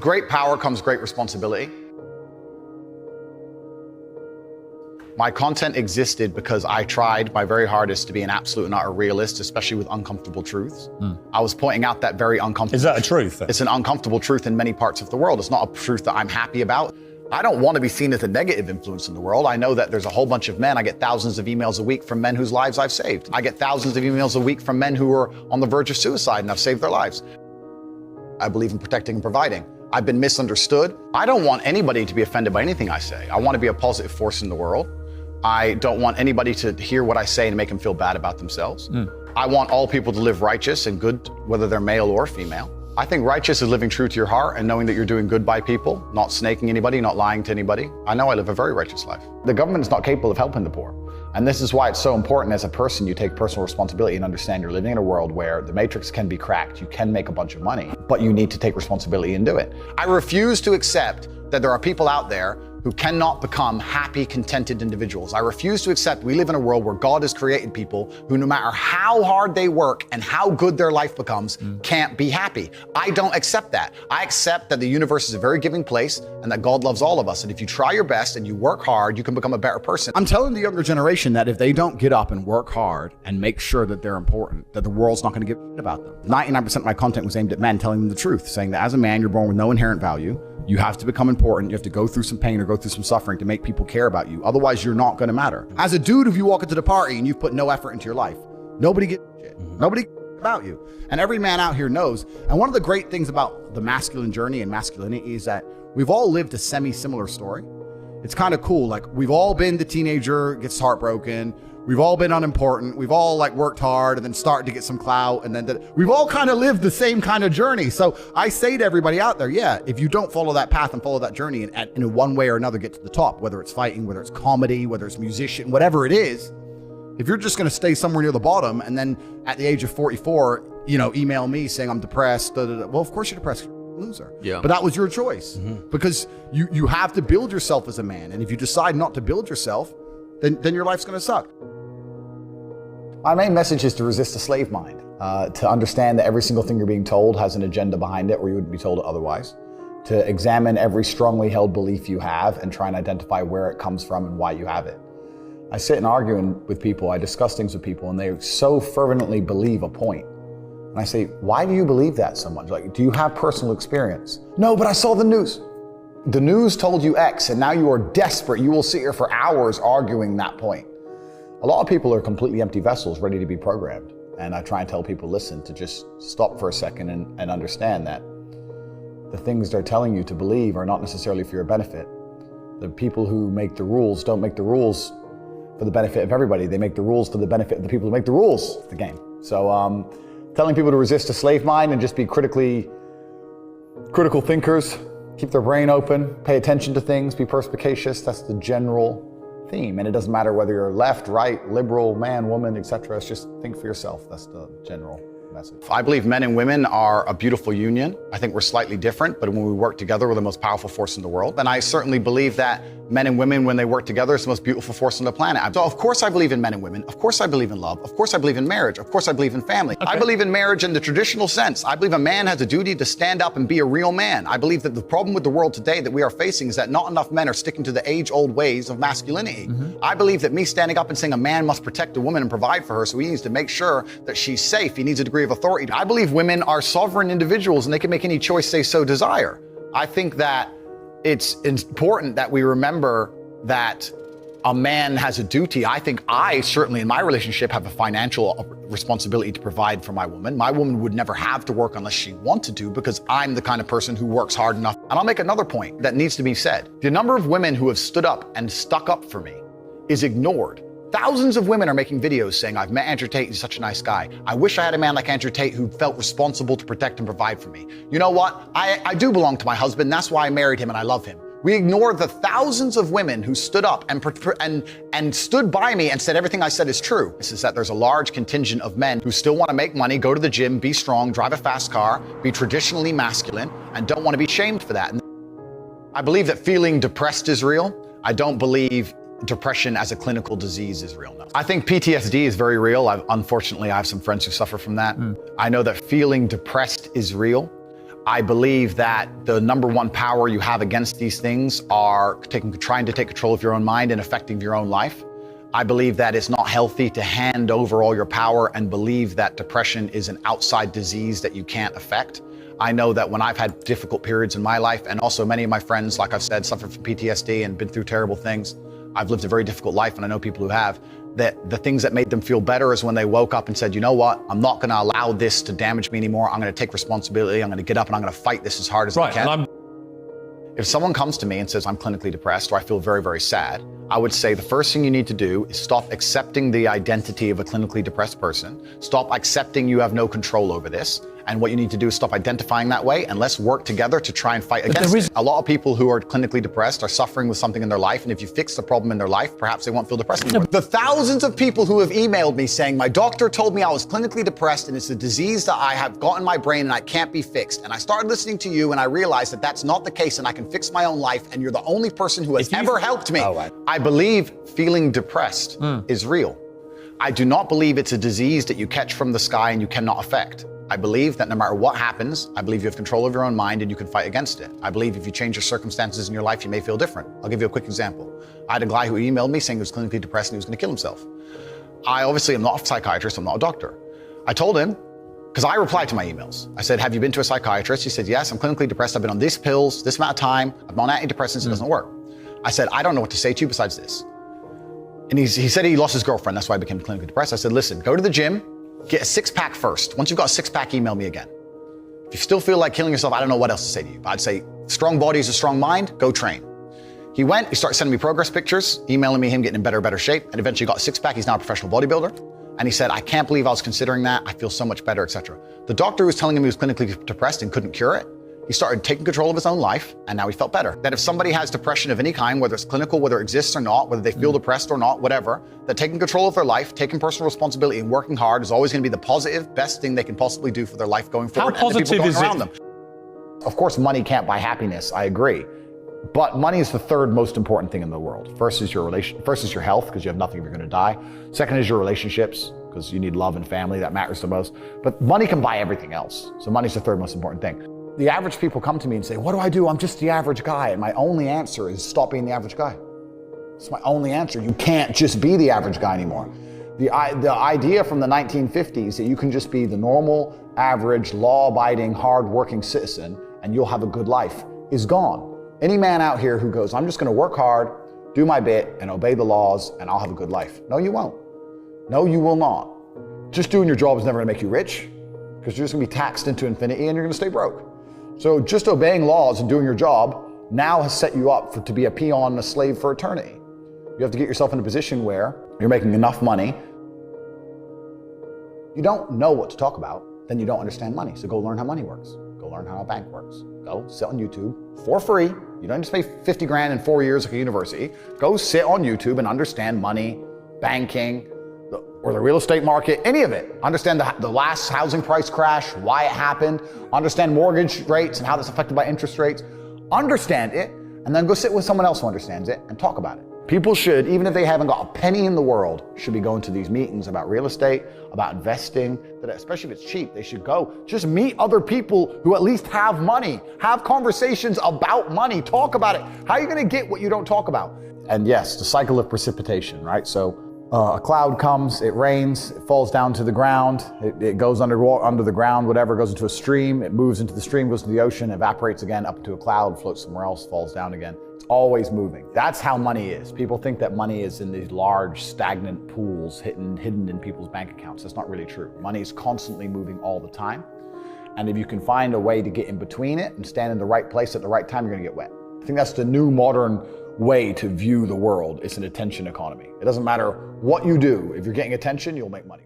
Great power comes great responsibility. My content existed because I tried my very hardest to be an absolute and utter realist, especially with uncomfortable truths. I was pointing out that very uncomfortable. Is that a truth then? It's an uncomfortable truth in many parts of the world. It's not a truth that I'm happy about. I don't want to be seen as a negative influence in the world. I know that there's a whole bunch of men. I get thousands of emails a week from men whose lives I've saved. I get thousands of emails a week from men who are on the verge of suicide and I've saved their lives. I believe in protecting and providing. I've been misunderstood. I don't want anybody to be offended by anything I say. I want to be a positive force in the world. I don't want anybody to hear what I say and make them feel bad about themselves. I want all people to live righteous and good, whether they're male or female. I think righteous is living true to your heart and knowing that you're doing good by people, not snaking anybody, not lying to anybody. I know I live a very righteous life. The government is not capable of helping the poor. And this is why it's so important as a person, you take personal responsibility and understand you're living in a world where the matrix can be cracked. You can make a bunch of money, but you need to take responsibility and do it. I refuse to accept that there are people out there who cannot become happy, contented individuals. I refuse to accept we live in a world where God has created people who, no matter how hard they work and how good their life becomes, can't be happy. I don't accept that. I accept that the universe is a very giving place and that God loves all of us. And if you try your best and you work hard, you can become a better person. I'm telling the younger generation that if they don't get up and work hard and make sure that they're important, that the world's not going to give a shit about them. 99% of my content was aimed at men, telling them the truth, saying that as a man, you're born with no inherent value. You have to become important. You have to go through some pain or go through some suffering to make people care about you. Otherwise, you're not going to matter. As a dude, if you walk into the party and you've put no effort into your life, nobody gives a shit. Nobody cares about you. And every man out here knows. And one of the great things about the masculine journey and masculinity is that we've all lived a semi-similar story. It's kind of cool. Like, we've all been the teenager, gets heartbroken. We've all been unimportant. We've all worked hard and then started to get some clout. And then we've all kind of lived the same kind of journey. So I say to everybody out there, yeah, if you don't follow that path and follow that journey and in one way or another get to the top, whether it's fighting, whether it's comedy, whether it's musician, whatever it is, if you're just going to stay somewhere near the bottom and then at the age of 44, email me saying I'm depressed, well, of course you're depressed. Loser. Yeah. But that was your choice because you have to build yourself as a man. And if you decide not to build yourself, then your life's going to suck. My main message is to resist the slave mind, to understand that every single thing you're being told has an agenda behind it or you wouldn't be told it otherwise, to examine every strongly held belief you have and try and identify where it comes from and why you have it. I sit and argue with people, I discuss things with people, and they so fervently believe a point. And I say, why do you believe that so much? Like, do you have personal experience? No, but I saw the news. The news told you X, and now you are desperate. You will sit here for hours arguing that point. A lot of people are completely empty vessels ready to be programmed. And I try and tell people, listen, to just stop for a second and understand that the things they're telling you to believe are not necessarily for your benefit. The people who make the rules don't make the rules for the benefit of everybody. They make the rules for the benefit of the people who make the rules of the game. So telling people to resist a slave mind and just be critical thinkers, keep their brain open, pay attention to things, be perspicacious, that's the general theme. And it doesn't matter whether you're left, right, liberal, man, woman, etc. It's just think for yourself. That's the general message. I believe men and women are a beautiful union. I think we're slightly different, but when we work together, we're the most powerful force in the world. And I certainly believe that men and women, when they work together, it's the most beautiful force on the planet. So of course I believe in men and women. Of course I believe in love. Of course I believe in marriage. Of course I believe in family. Okay. I believe in marriage in the traditional sense. I believe a man has a duty to stand up and be a real man. I believe that the problem with the world today that we are facing is that not enough men are sticking to the age-old ways of masculinity. I believe that me standing up and saying a man must protect a woman and provide for her, so he needs to make sure that she's safe. He needs a degree of authority. I believe women are sovereign individuals and they can make any choice they so desire. I think that it's important that we remember that a man has a duty. I think I certainly in my relationship have a financial responsibility to provide for my woman. My woman would never have to work unless she wanted to because I'm the kind of person who works hard enough. And I'll make another point that needs to be said. The number of women who have stood up and stuck up for me is ignored. Thousands of women are making videos saying, I've met Andrew Tate, he's such a nice guy. I wish I had a man like Andrew Tate who felt responsible to protect and provide for me. You know what? I do belong to my husband. That's why I married him and I love him. We ignore the thousands of women who stood up and stood by me and said everything I said is true. This is that there's a large contingent of men who still want to make money, go to the gym, be strong, drive a fast car, be traditionally masculine, and don't want to be shamed for that. And I believe that feeling depressed is real. I don't believe depression as a clinical disease is real. No. I think PTSD is very real. Unfortunately, I have some friends who suffer from that. I know that feeling depressed is real. I believe that the number one power you have against these things are trying to take control of your own mind and affecting your own life. I believe that it's not healthy to hand over all your power and believe that depression is an outside disease that you can't affect. I know that when I've had difficult periods in my life, and also many of my friends, like I've said, suffer from PTSD and been through terrible things. I've lived a very difficult life, and I know people who have, that the things that made them feel better is when they woke up and said, you know what, I'm not gonna allow this to damage me anymore. I'm gonna take responsibility. I'm gonna get up and I'm gonna fight this as hard as I can. If someone comes to me and says, I'm clinically depressed or I feel very, very sad, I would say the first thing you need to do is stop accepting the identity of a clinically depressed person. Stop accepting you have no control over this. And what you need to do is stop identifying that way, and let's work together to try and fight against it. A lot of people who are clinically depressed are suffering with something in their life, and if you fix the problem in their life, perhaps they won't feel depressed anymore. The thousands of people who have emailed me saying, my doctor told me I was clinically depressed and it's a disease that I have got in my brain and I can't be fixed. And I started listening to you and I realized that that's not the case and I can fix my own life, and you're the only person who has ever helped me. I believe feeling depressed is real. I do not believe it's a disease that you catch from the sky and you cannot affect. I believe that no matter what happens, I believe you have control of your own mind and you can fight against it. I believe if you change your circumstances in your life, you may feel different. I'll give you a quick example. I had a guy who emailed me saying he was clinically depressed and he was going to kill himself. I obviously am not a psychiatrist, I'm not a doctor. I told him, because I replied to my emails. I said, have you been to a psychiatrist? He said, yes, I'm clinically depressed. I've been on these pills, this amount of time. I'm on antidepressants, it doesn't work. I said, I don't know what to say to you besides this. And he said he lost his girlfriend, that's why he became clinically depressed. I said, listen, go to the gym, get a six-pack first. Once you've got a six-pack, email me again. If you still feel like killing yourself, I don't know what else to say to you. But I'd say, strong body is a strong mind, go train. He went, he started sending me progress pictures, emailing me him getting in better shape, and eventually got a six-pack. He's now a professional bodybuilder. And he said, I can't believe I was considering that. I feel so much better, etc. The doctor was telling him he was clinically depressed and couldn't cure it. He started taking control of his own life, and now he felt better. That if somebody has depression of any kind, whether it's clinical, whether it exists or not, whether they feel depressed or not, whatever, that taking control of their life, taking personal responsibility and working hard is always gonna be the positive, best thing they can possibly do for their life going forward. How positive is it? Of course, money can't buy happiness, I agree. But money is the third most important thing in the world. First is your health, because you have nothing if you're gonna die. Second is your relationships, because you need love and family, that matters the most. But money can buy everything else. So money's the third most important thing. The average people come to me and say, what do I do? I'm just the average guy. And my only answer is stop being the average guy. It's my only answer. You can't just be the average guy anymore. The idea from the 1950s that you can just be the normal, average, law-abiding, hard-working citizen and you'll have a good life is gone. Any man out here who goes, I'm just gonna work hard, do my bit, and obey the laws, and I'll have a good life. No, you won't. No, you will not. Just doing your job is never gonna make you rich, because you're just gonna be taxed into infinity and you're gonna stay broke. So just obeying laws and doing your job now has set you up to be a peon and a slave for eternity. You have to get yourself in a position where you're making enough money. You don't know what to talk about, then you don't understand money. So go learn how money works. Go learn how a bank works. Go sit on YouTube for free. You don't just pay 50 grand in 4 years like a university. Go sit on YouTube and understand money, banking, or the real estate market, any of it. Understand the last housing price crash, why it happened, understand mortgage rates and how that's affected by interest rates. Understand it, and then go sit with someone else who understands it and talk about it. People should, even if they haven't got a penny in the world, should be going to these meetings about real estate, about investing, that especially if it's cheap, they should go. Just meet other people who at least have money. Have conversations about money, talk about it. How are you gonna get what you don't talk about? And yes, the cycle of precipitation, right? So a cloud comes, it rains, it falls down to the ground, it goes under the ground, whatever, goes into a stream, it moves into the stream, goes to the ocean, evaporates again, up into a cloud, floats somewhere else, falls down again. It's always moving. That's how money is. People think that money is in these large, stagnant pools hidden in people's bank accounts. That's not really true. Money is constantly moving all the time. And if you can find a way to get in between it and stand in the right place at the right time, you're gonna get wet. I think that's the new modern way to view the world. It's an attention economy. It doesn't matter what you do. If you're getting attention, you'll make money.